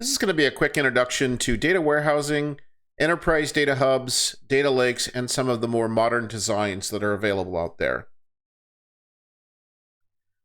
This is going to be a quick introduction to data warehousing, enterprise data hubs, data lakes, and some of the more modern designs that are available out there.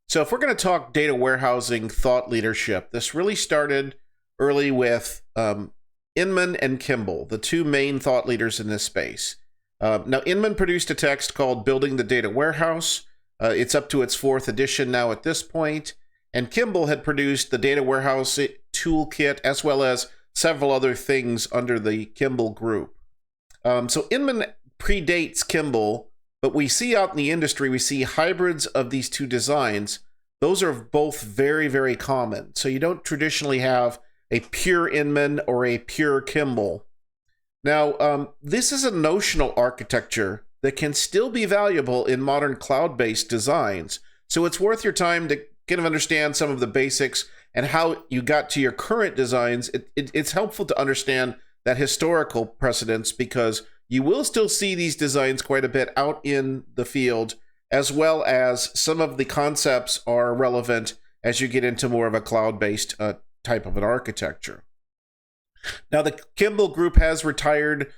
So if we're going to talk data warehousing thought leadership, this really started early with Inmon and Kimball, the two main thought leaders in this space. Now, Inmon produced a text called Building the Data Warehouse. It's up to its fourth edition now at this point. And Kimball had produced the Data Warehouse Toolkit, as well as several other things under the Kimball group. So Inmon predates Kimball, but we see out in the industry, we see hybrids of these two designs. Those are both very, very common. So you don't traditionally have a pure Inmon or a pure Kimball. Now, this is a notional architecture that can still be valuable in modern cloud-based designs. So it's worth your time to kind of understand some of the basics and how you got to your current designs. It's helpful to understand that historical precedence, because you will still see these designs quite a bit out in the field, as well as some of the concepts are relevant as you get into more of a cloud-based type of an architecture. Now, the Kimball group has retired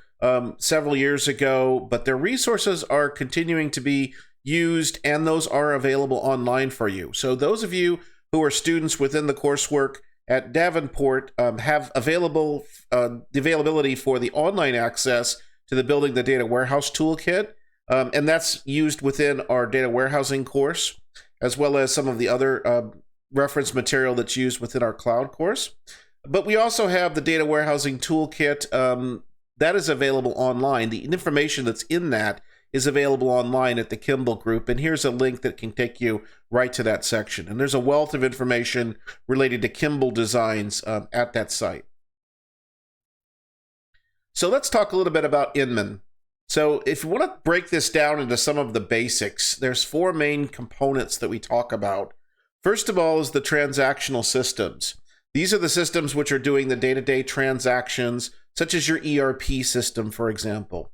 several years ago, but their resources are continuing to be used, and those are available online for you. So those of you who are students within the coursework at Davenport have the availability for the online access to the Building the Data Warehouse Toolkit, and that's used within our data warehousing course, as well as some of the other reference material that's used within our cloud course. But we also have the Data Warehousing Toolkit that is available online. The information that's in that is available online at the Kimball group, and here's a link that can take you right to that section. And there's a wealth of information related to Kimball designs at that site. So let's talk a little bit about Inmon. So if you want to break this down into some of the basics, there's four main components that we talk about. First of all is the transactional systems. These are the systems which are doing the day-to-day transactions, such as your ERP system, for example.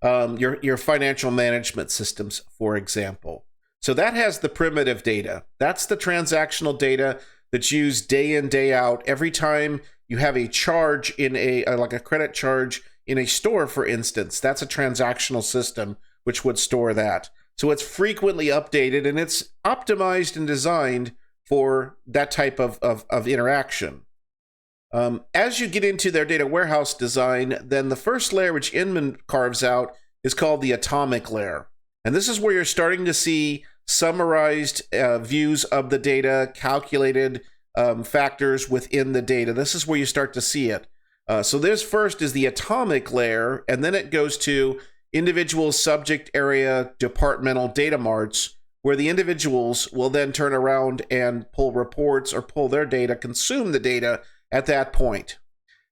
Your financial management systems, for example. So that has the primitive data. That's the transactional data that's used day in, day out. Every time you have a charge in like a credit charge in a store, for instance, that's a transactional system which would store that. So it's frequently updated, and it's optimized and designed for that type of interaction. As you get into their data warehouse design, then the first layer which Inmon carves out is called the atomic layer. And this is where you're starting to see summarized views of the data, calculated factors within the data. This is where you start to see it. So this first is the atomic layer, and then it goes to individual subject area departmental data marts, where the individuals will then turn around and pull reports or pull their data, consume the data at that point.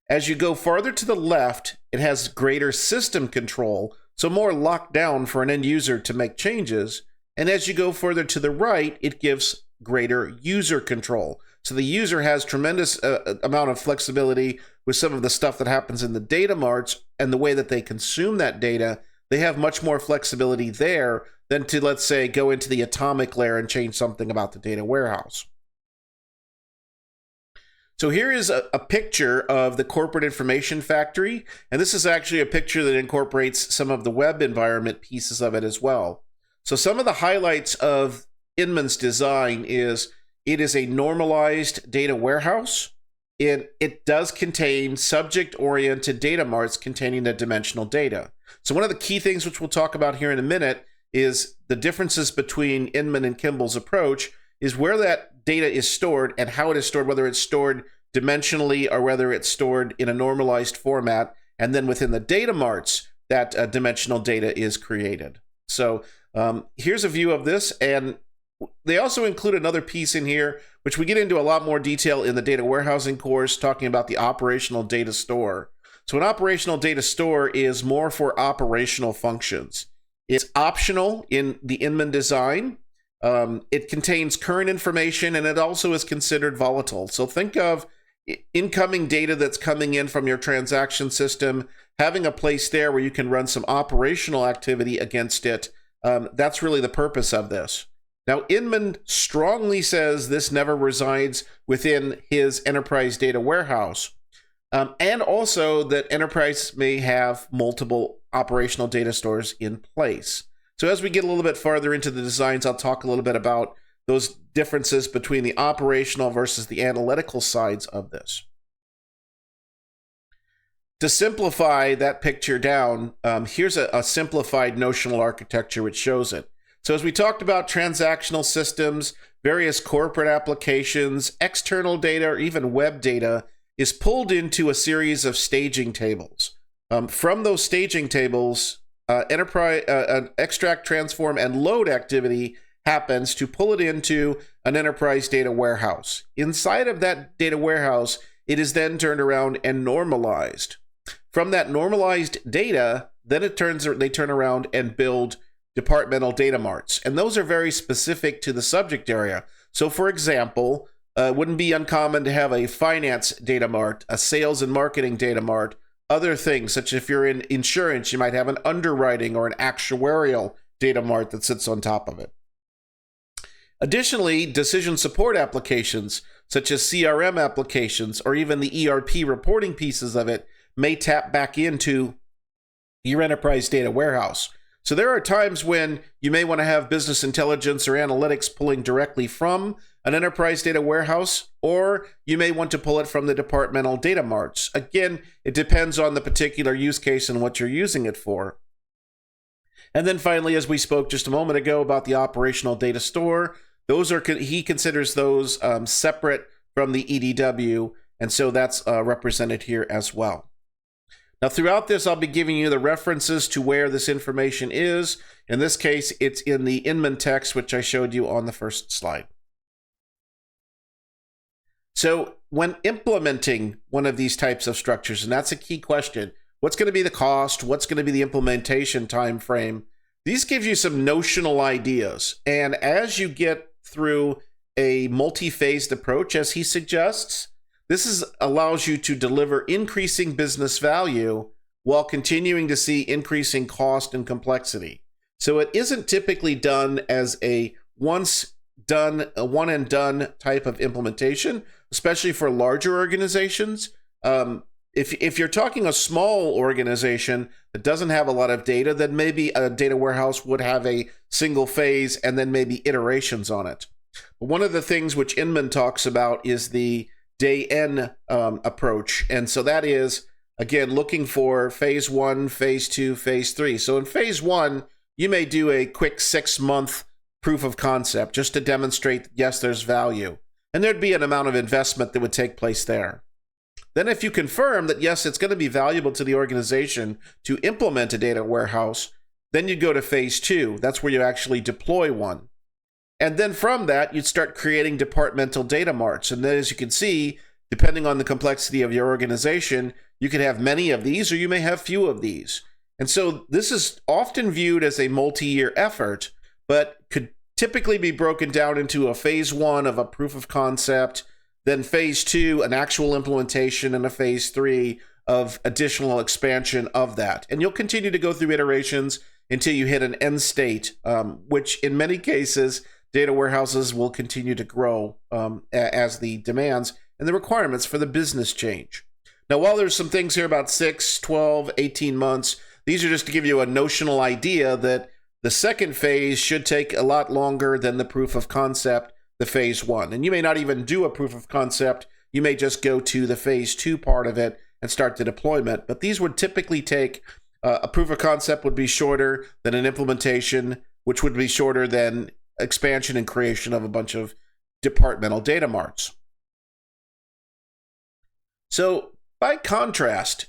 As you go farther to the left, it has greater system control, so more locked down for an end user to make changes. And as you go further to the right, it gives greater user control. So the user has tremendous amount of flexibility with some of the stuff that happens in the data marts and the way that they consume that data. They have much more flexibility there than to, let's say, go into the atomic layer and change something about the data warehouse. So here is a picture of the corporate information factory, and this is actually a picture that incorporates some of the web environment pieces of it as well. So some of the highlights of Inmon's design is it is a normalized data warehouse. It does contain subject-oriented data marts containing the dimensional data. So one of the key things which we'll talk about here in a minute is the differences between Inmon and Kimball's approach is where that data is stored and how it is stored, whether it's stored dimensionally or whether it's stored in a normalized format. And then within the data marts, that dimensional data is created. So here's a view of this. And they also include another piece in here, which we get into a lot more detail in the data warehousing course, talking about the operational data store. So an operational data store is more for operational functions. It's optional in the Inmon design. It contains current information, and it also is considered volatile. So think of incoming data that's coming in from your transaction system, having a place there where you can run some operational activity against it. That's really the purpose of this. Now, Inmon strongly says this never resides within his enterprise data warehouse, and also that enterprise may have multiple operational data stores in place. So as we get a little bit farther into the designs, I'll talk a little bit about those differences between the operational versus the analytical sides of this. To simplify that picture down, here's a simplified notional architecture which shows it. So as we talked about transactional systems, various corporate applications, external data, or even web data is pulled into a series of staging tables. From those staging tables, extract, transform, and load activity happens to pull it into an enterprise data warehouse. Inside of that data warehouse, it is then turned around and normalized. From that normalized data, then they turn around and build departmental data marts. And those are very specific to the subject area. So for example, it wouldn't be uncommon to have a finance data mart, a sales and marketing data mart, other things, such as if you're in insurance, you might have an underwriting or an actuarial data mart that sits on top of it. Additionally, decision support applications, such as CRM applications, or even the ERP reporting pieces of it, may tap back into your enterprise data warehouse. So there are times when you may want to have business intelligence or analytics pulling directly from an enterprise data warehouse, or you may want to pull it from the departmental data marts. Again, it depends on the particular use case and what you're using it for. And then finally, as we spoke just a moment ago about the operational data store, he considers those separate from the EDW, and so that's represented here as well. Now, throughout this, I'll be giving you the references to where this information is. In this case, it's in the Inmon text, which I showed you on the first slide. So when implementing one of these types of structures, and that's a key question, what's going to be the cost? What's going to be the implementation time frame? These give you some notional ideas. And as you get through a multi-phased approach, as he suggests, this allows you to deliver increasing business value while continuing to see increasing cost and complexity. So it isn't typically done as a one and done type of implementation, especially for larger organizations. If you're talking a small organization that doesn't have a lot of data, then maybe a data warehouse would have a single phase and then maybe iterations on it. But one of the things which Inmon talks about is the day N approach. And so that is, again, looking for phase 1, phase 2, phase 3. So in phase 1, you may do a quick 6-month proof of concept just to demonstrate, yes, there's value. And there'd be an amount of investment that would take place there. Then if you confirm that, yes, it's going to be valuable to the organization to implement a data warehouse, then you go to phase 2. That's where you actually deploy one. And then from that, you'd start creating departmental data marts. And then as you can see, depending on the complexity of your organization, you could have many of these or you may have few of these. And so this is often viewed as a multi-year effort, but could typically be broken down into a phase 1 of a proof of concept, then phase 2, an actual implementation, and a phase 3 of additional expansion of that. And you'll continue to go through iterations until you hit an end state, which in many cases, data warehouses will continue to grow as the demands and the requirements for the business change. Now, while there's some things here about 6, 12, 18 months, these are just to give you a notional idea that the second phase should take a lot longer than the proof of concept, the phase 1. And you may not even do a proof of concept. You may just go to the phase 2 part of it and start the deployment. But these would typically take, a proof of concept would be shorter than an implementation, which would be shorter than expansion and creation of a bunch of departmental data marts. So by contrast,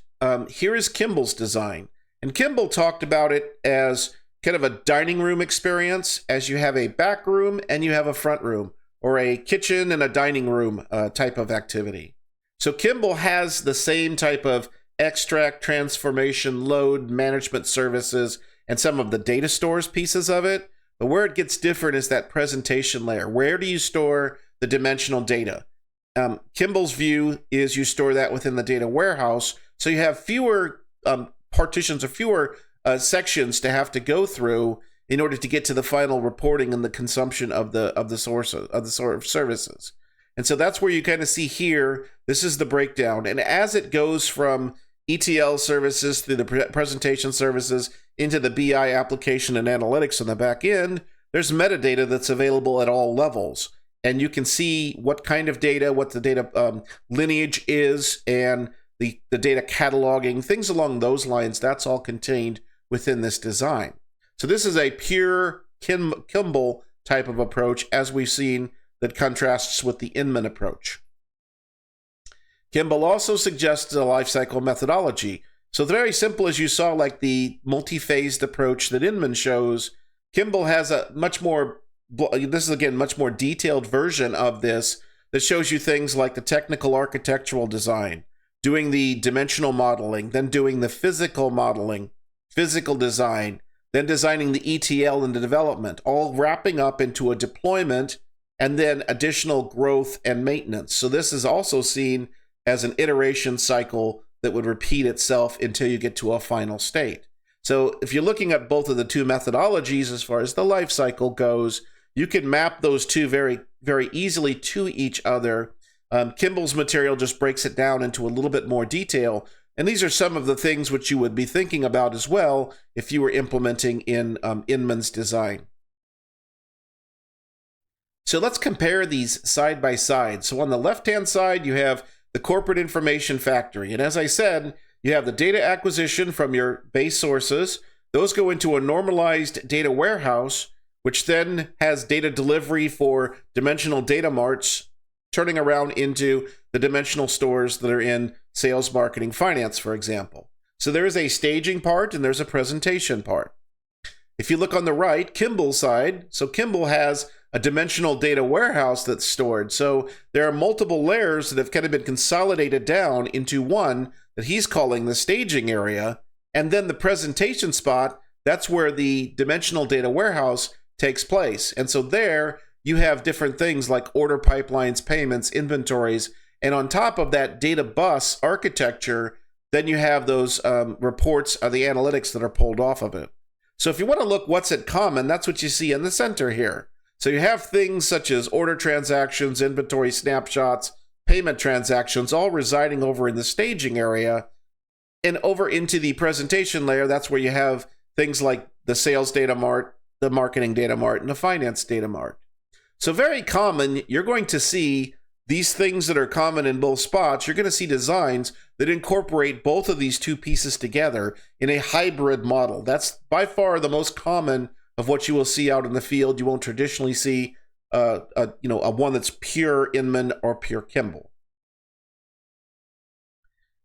here is Kimball's design. And Kimball talked about it as kind of a dining room experience, as you have a back room and you have a front room, or a kitchen and a dining room type of activity. So Kimball has the same type of extract, transformation, load, management services, and some of the data stores pieces of it. But where it gets different is that presentation layer. Where do you store the dimensional data? Kimball's view is you store that within the data warehouse, so you have fewer partitions or fewer sections to have to go through in order to get to the final reporting and the consumption of the sources of the sort of services. And so that's where you kind of see here, this is the breakdown. And as it goes from ETL services through the presentation services into the BI application and analytics on the back end, there's metadata that's available at all levels. And you can see what kind of data, what the data lineage is, and the data cataloging, things along those lines. That's all contained within this design. So this is a pure Kimball type of approach, as we've seen, that contrasts with the Inmon approach. Kimball also suggests a lifecycle methodology. So very simple, as you saw, like the multi-phased approach that Inmon shows, Kimball has a much more, this is again, much more detailed version of this that shows you things like the technical architectural design, doing the dimensional modeling, then doing the physical modeling, physical design, then designing the ETL and the development, all wrapping up into a deployment and then additional growth and maintenance. So this is also seen as an iteration cycle that would repeat itself until you get to a final state. So if you're looking at both of the two methodologies as far as the life cycle goes, you can map those two very, very easily to each other. Kimball's material just breaks it down into a little bit more detail. And these are some of the things which you would be thinking about as well if you were implementing in Inmon's design. So let's compare these side by side. So on the left-hand side, you have the corporate information factory. And as I said, you have the data acquisition from your base sources. Those go into a normalized data warehouse, which then has data delivery for dimensional data marts, turning around into the dimensional stores that are in sales, marketing, finance, for example. So there is a staging part and there's a presentation part. If you look on the right, Kimball's side, so Kimball has a dimensional data warehouse that's stored. So there are multiple layers that have kind of been consolidated down into one that he's calling the staging area. And then the presentation spot, that's where the dimensional data warehouse takes place. And so there you have different things like order pipelines, payments, inventories. And on top of that data bus architecture, then you have those reports of the analytics that are pulled off of it. So if you want to look what's in common, that's what you see in the center here. So you have things such as order transactions, inventory snapshots, payment transactions, all residing over in the staging area. And over into the presentation layer, that's where you have things like the sales data mart, the marketing data mart, and the finance data mart. So very common, you're going to see these things that are common in both spots. You're going to see designs that incorporate both of these two pieces together in a hybrid model. That's by far the most common of what you will see out in the field. You won't traditionally see a one that's pure Inmon or pure Kimball.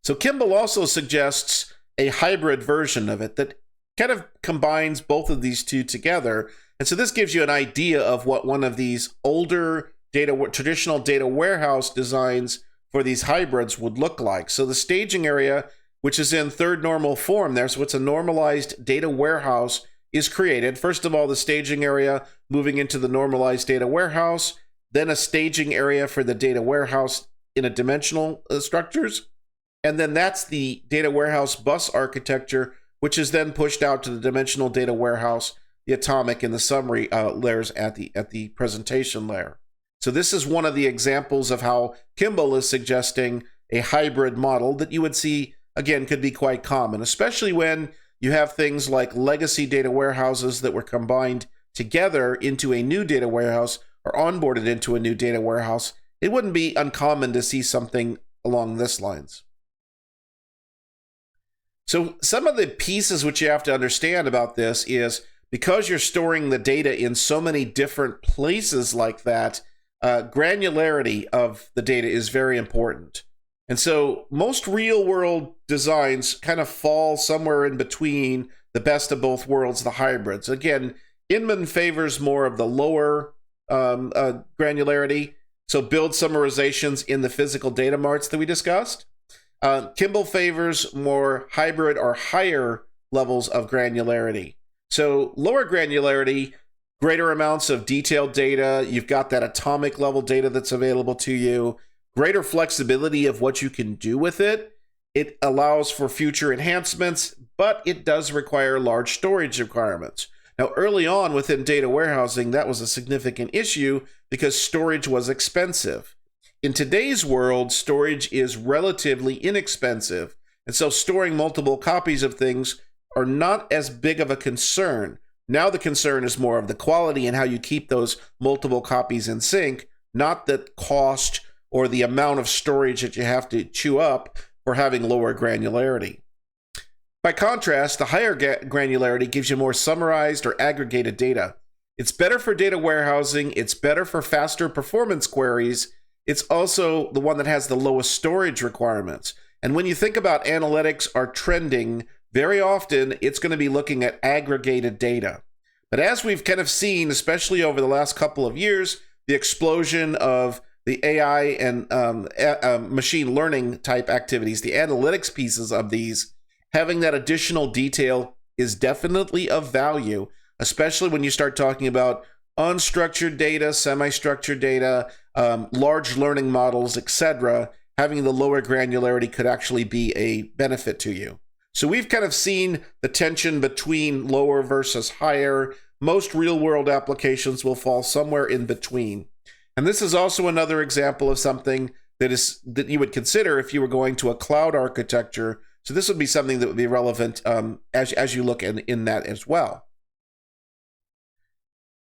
So Kimball also suggests a hybrid version of it that kind of combines both of these two together. And so this gives you an idea of what one of these older traditional data warehouse designs for these hybrids would look like. So the staging area, which is in third normal form there, so it's a normalized data warehouse, is created. First of all, the staging area moving into the normalized data warehouse, then a staging area for the data warehouse in a dimensional structures. And then that's the data warehouse bus architecture, which is then pushed out to the dimensional data warehouse, the atomic and the summary layers at the presentation layer. So this is one of the examples of how Kimball is suggesting a hybrid model that you would see, again, could be quite common, especially when you have things like legacy data warehouses that were combined together into a new data warehouse or onboarded into a new data warehouse. It wouldn't be uncommon to see something along this lines. So some of the pieces which you have to understand about this is because you're storing the data in so many different places like that, granularity of the data is very important. And so most real world designs kind of fall somewhere in between the best of both worlds, the hybrids. Again, Inmon favors more of the lower granularity, so build summarizations in the physical data marts that we discussed. Kimball favors more hybrid or higher levels of granularity. So lower granularity, greater amounts of detailed data. You've got that atomic level data that's available to you. Greater flexibility of what you can do with it. It allows for future enhancements, but it does require large storage requirements. Now, early on within data warehousing, that was a significant issue because storage was expensive. In today's world, storage is relatively inexpensive, and so storing multiple copies of things are not as big of a concern. Now the concern is more of the quality and how you keep those multiple copies in sync, not the cost or the amount of storage that you have to chew up for having lower granularity. By contrast, the higher granularity gives you more summarized or aggregated data. It's better for data warehousing, it's better for faster performance queries, it's also the one that has the lowest storage requirements. And when you think about analytics are trending, very often it's going to be looking at aggregated data. But as we've kind of seen, especially over the last couple of years, the explosion of the AI and machine learning type activities, the analytics pieces of these, having that additional detail is definitely of value, especially when you start talking about unstructured data, semi-structured data, large learning models, etc. Having the lower granularity could actually be a benefit to you. So we've kind of seen the tension between lower versus higher. Most real-world applications will fall somewhere in between. And this is also another example of something that you would consider if you were going to a cloud architecture. So this would be something that would be relevant as you look in that as well.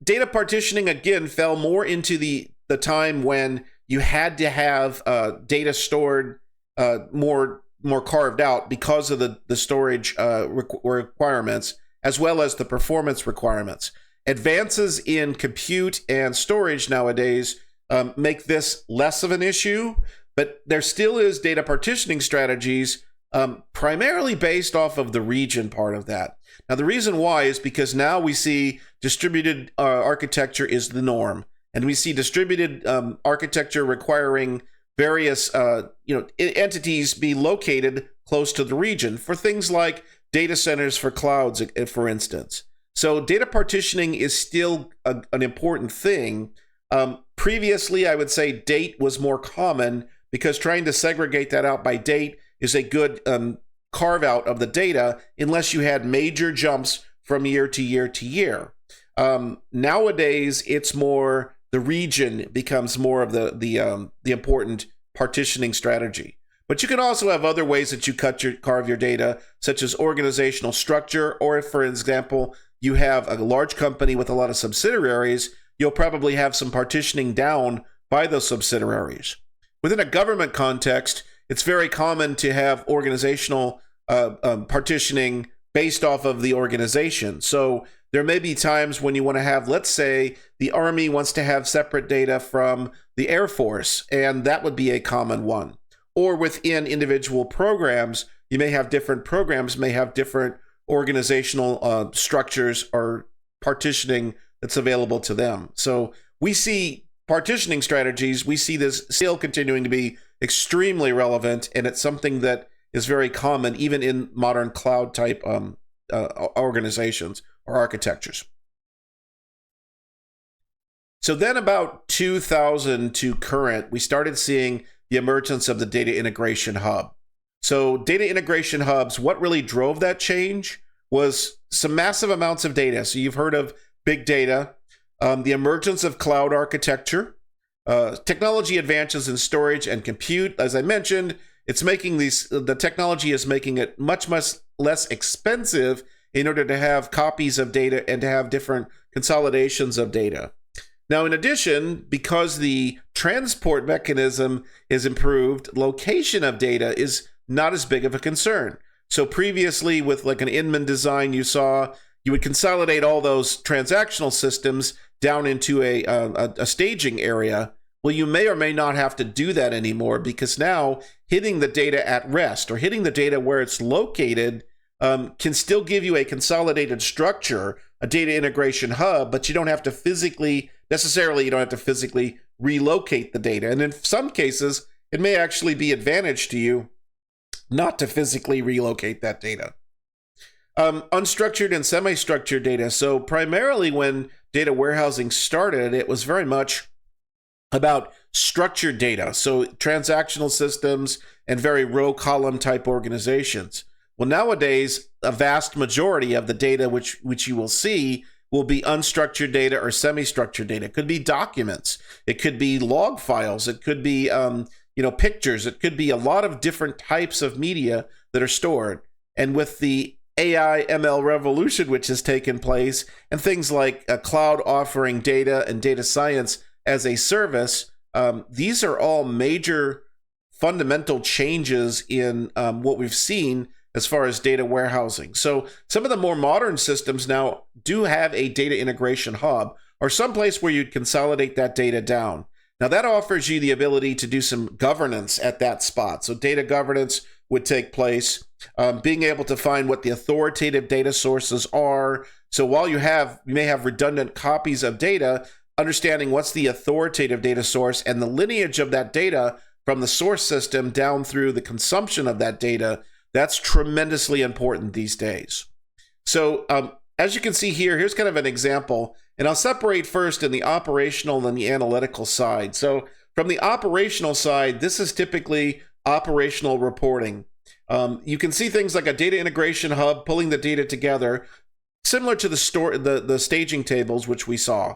Data partitioning, again, fell more into the time when you had to have data stored more carved out because of the storage requirements, as well as the performance requirements. Advances in compute and storage nowadays make this less of an issue, but there still is data partitioning strategies primarily based off of the region part of that. Now, the reason why is because now we see distributed architecture is the norm, and we see distributed architecture requiring various entities be located close to the region for things like data centers for clouds, for instance. So data partitioning is still an important thing. Previously, I would say date was more common because trying to segregate that out by date is a good carve out of the data unless you had major jumps from year to year to year. Nowadays, it's more the region becomes more of the important partitioning strategy. But you can also have other ways that you carve your data, such as organizational structure, or if, for example, you have a large company with a lot of subsidiaries, you'll probably have some partitioning down by those subsidiaries. Within a government context, it's very common to have organizational partitioning based off of the organization. So there may be times when you want to have, let's say, the Army wants to have separate data from the Air Force, and that would be a common one. Or within individual programs, you may have different programs, may have different organizational structures or partitioning that's available to them. So we see partitioning strategies, we see this still continuing to be extremely relevant, and it's something that is very common even in modern cloud type organizations or architectures. So then about 2000 to current, we started seeing the emergence of the data integration hub. So data integration hubs, what really drove that change was some massive amounts of data. So you've heard of big data, the emergence of cloud architecture, technology advances in storage and compute. As I mentioned, it's making the technology is making it much less expensive in order to have copies of data and to have different consolidations of data. Now, in addition, because the transport mechanism is improved, location of data is not as big of a concern. So previously with like an Inmon design, you would consolidate all those transactional systems down into a staging area. Well, you may or may not have to do that anymore because now hitting the data at rest or hitting the data where it's located can still give you a consolidated structure, a data integration hub, but you don't have to physically relocate the data. And in some cases, it may actually be advantage to you not to physically relocate that data. Unstructured and semi-structured data. So primarily when data warehousing started, it was very much about structured data. So transactional systems and very row column type organizations. Well, nowadays, a vast majority of the data which you will see will be unstructured data or semi-structured data. It could be documents. It could be log files. It could be pictures. It could be a lot of different types of media that are stored. And with the AI ML revolution which has taken place, and things like a cloud offering data and data science as a service, these are all major fundamental changes in what we've seen as far as data warehousing. So some of the more modern systems now do have a data integration hub, or someplace where you'd consolidate that data down. Now that offers you the ability to do some governance at that spot. So data governance would take place, being able to find what the authoritative data sources are. So while you may have redundant copies of data, understanding what's the authoritative data source and the lineage of that data from the source system down through the consumption of that data, that's tremendously important these days. So as you can see here, here's kind of an example, and I'll separate first in the operational and the analytical side. So from the operational side, this is typically operational reporting. You can see things like a data integration hub pulling the data together, similar to the staging tables which we saw.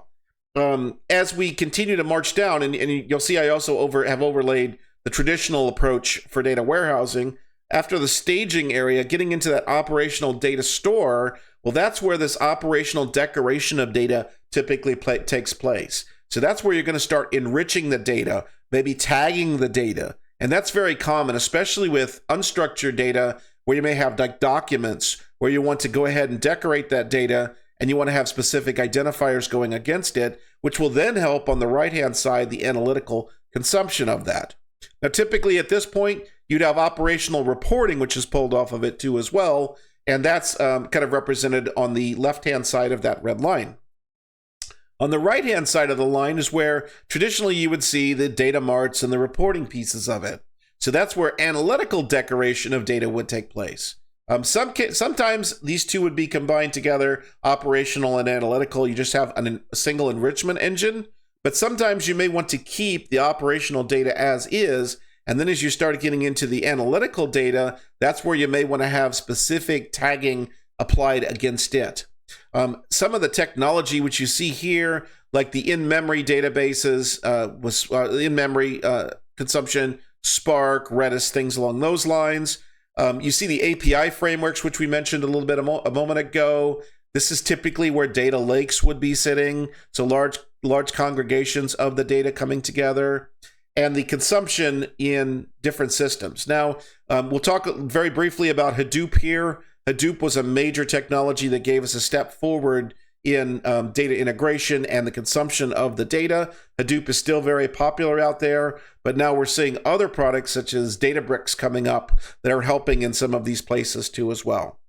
As we continue to march down, and you'll see I also have overlaid the traditional approach for data warehousing. After the staging area, getting into that operational data store, well, that's where this operational decoration of data typically takes place. So that's where you're going to start enriching the data, maybe tagging the data. And that's very common, especially with unstructured data, where you may have like documents where you want to go ahead and decorate that data, and you want to have specific identifiers going against it, which will then help on the right-hand side the analytical consumption of that. Now, typically at this point, you'd have operational reporting, which is pulled off of it too as well, and that's kind of represented on the left-hand side of that red line. On the right-hand side of the line is where traditionally you would see the data marts and the reporting pieces of it. So that's where analytical decoration of data would take place. Sometimes these two would be combined together, operational and analytical. You just have a single enrichment engine, but sometimes you may want to keep the operational data as is. And then as you start getting into the analytical data, that's where you may want to have specific tagging applied against it. Some of the technology which you see here, like the in-memory databases, in-memory consumption, Spark, Redis, things along those lines. You see the API frameworks, which we mentioned a little bit a moment ago. This is typically where data lakes would be sitting, so large congregations of the data coming together, and the consumption in different systems. Now, we'll talk very briefly about Hadoop here. Hadoop was a major technology that gave us a step forward in data integration and the consumption of the data. Hadoop is still very popular out there, but now we're seeing other products such as Databricks coming up that are helping in some of these places too as well.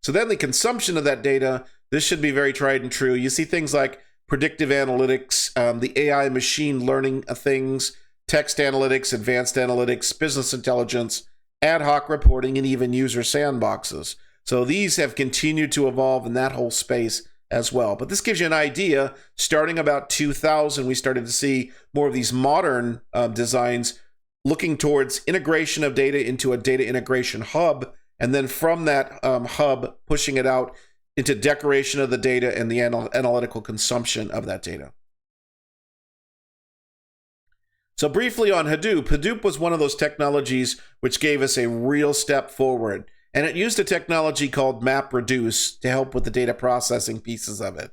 So then the consumption of that data, this should be very tried and true. You see things like predictive analytics, the AI machine learning things, text analytics, advanced analytics, business intelligence, ad hoc reporting, and even user sandboxes. So these have continued to evolve in that whole space as well. But this gives you an idea. Starting about 2000, we started to see more of these modern designs looking towards integration of data into a data integration hub, and then from that hub, pushing it out into decoration of the data and the analytical consumption of that data. So briefly on Hadoop, Hadoop was one of those technologies which gave us a real step forward. And it used a technology called MapReduce to help with the data processing pieces of it.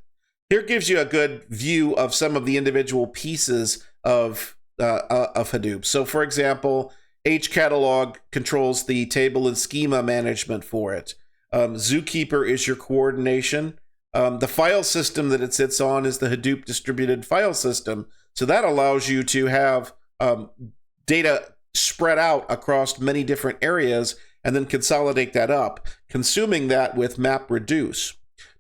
Here gives you a good view of some of the individual pieces of Hadoop. So for example, HCatalog controls the table and schema management for it. Zookeeper is your coordination. The file system that it sits on is the Hadoop distributed file system. So that allows you to have data spread out across many different areas and then consolidate that up, consuming that with MapReduce.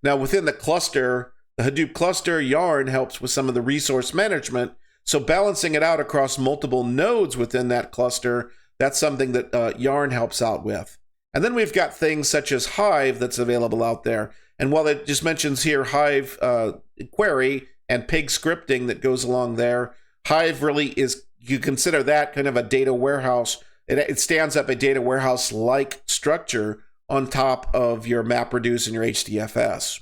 Now within the cluster, the Hadoop cluster, Yarn helps with some of the resource management. So balancing it out across multiple nodes within that cluster, that's something that Yarn helps out with. And then we've got things such as Hive that's available out there. And while it just mentions here Hive query and pig scripting that goes along there, Hive really is, you consider that kind of a data warehouse. It stands up a data warehouse-like structure on top of your MapReduce and your HDFS.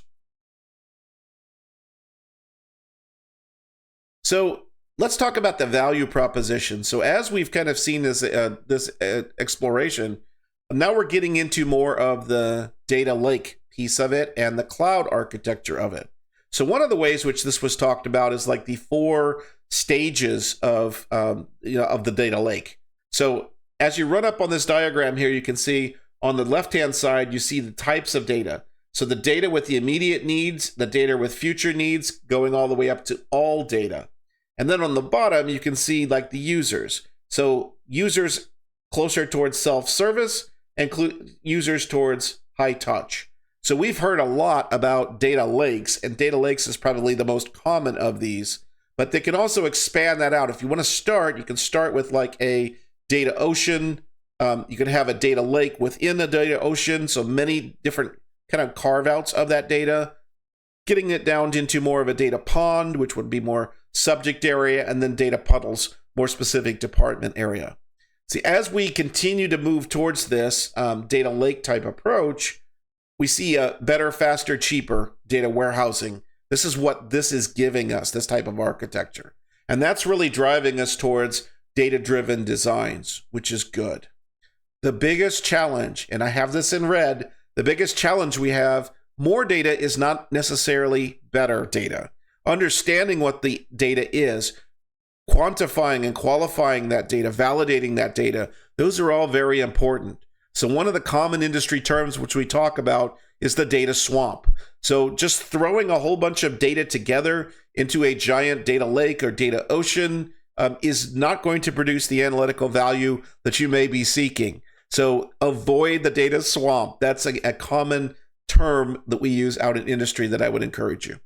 So let's talk about the value proposition. So as we've kind of seen this exploration, now we're getting into more of the data lake piece of it and the cloud architecture of it. So one of the ways which this was talked about is like the 4 stages of of the data lake. So as you run up on this diagram here, you can see on the left-hand side, you see the types of data. So the data with the immediate needs, the data with future needs, going all the way up to all data. And then on the bottom, you can see like the users. So users closer towards self-service and users towards high touch. So we've heard a lot about data lakes, and data lakes is probably the most common of these, but they can also expand that out. If you want to start, you can start with like a data ocean. You can have a data lake within a data ocean. So many different kind of carve outs of that data, getting it down into more of a data pond, which would be more subject area, and then data puddles, more specific department area. See, as we continue to move towards this data lake type approach, we see a better, faster, cheaper data warehousing. This is what this is giving us, this type of architecture. And that's really driving us towards data-driven designs, which is good. The biggest challenge, and I have this in red, the biggest challenge we have, more data is not necessarily better data. Understanding what the data is, quantifying and qualifying that data, validating that data, those are all very important. So one of the common industry terms which we talk about is the data swamp. So just throwing a whole bunch of data together into a giant data lake or data ocean is not going to produce the analytical value that you may be seeking. So avoid the data swamp. That's a common term that we use out in industry that I would encourage you.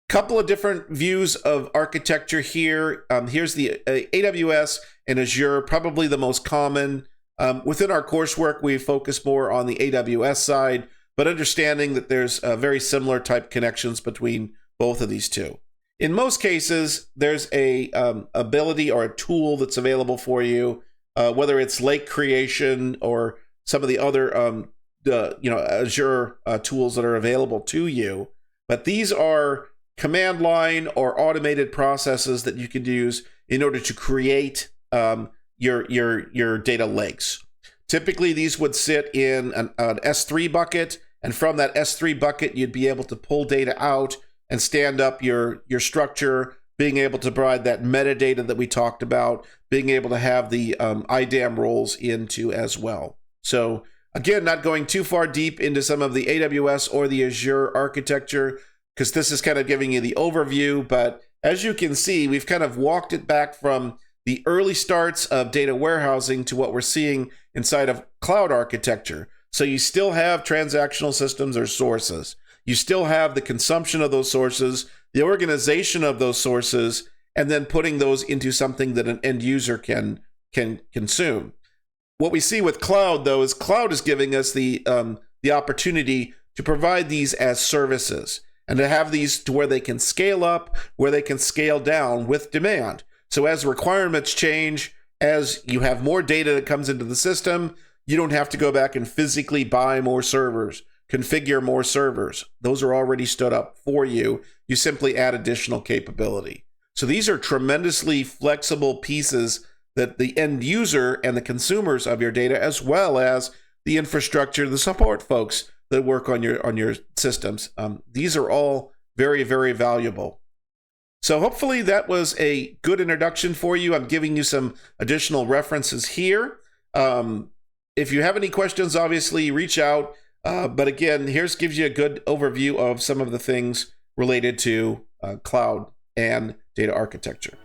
Couple of different views of architecture here. Here's the AWS and Azure, probably the most common. Within our coursework, we focus more on the AWS side, but understanding that there's very similar type connections between both of these two. In most cases, there's a ability or a tool that's available for you, whether it's lake creation or some of the other Azure tools that are available to you. But these are command line or automated processes that you can use in order to create your data lakes. Typically, these would sit in an S3 bucket, and from that S3 bucket, you'd be able to pull data out and stand up your structure, being able to provide that metadata that we talked about, being able to have the IDAM roles into as well. So again, not going too far deep into some of the AWS or the Azure architecture, because this is kind of giving you the overview. But as you can see, we've kind of walked it back from the early starts of data warehousing to what we're seeing inside of cloud architecture. So you still have transactional systems or sources. You still have the consumption of those sources, the organization of those sources, and then putting those into something that an end user can consume. What we see with cloud, though, is cloud is giving us the opportunity to provide these as services and to have these to where they can scale up, where they can scale down with demand. So as requirements change, as you have more data that comes into the system, you don't have to go back and physically buy more servers, configure more servers. Those are already stood up for you. You simply add additional capability. So these are tremendously flexible pieces that the end user and the consumers of your data, as well as the infrastructure, the support folks that work on your systems. These are all very, very valuable. So hopefully that was a good introduction for you. I'm giving you some additional references here. If you have any questions, obviously reach out. But again, gives you a good overview of some of the things related to cloud and data architecture.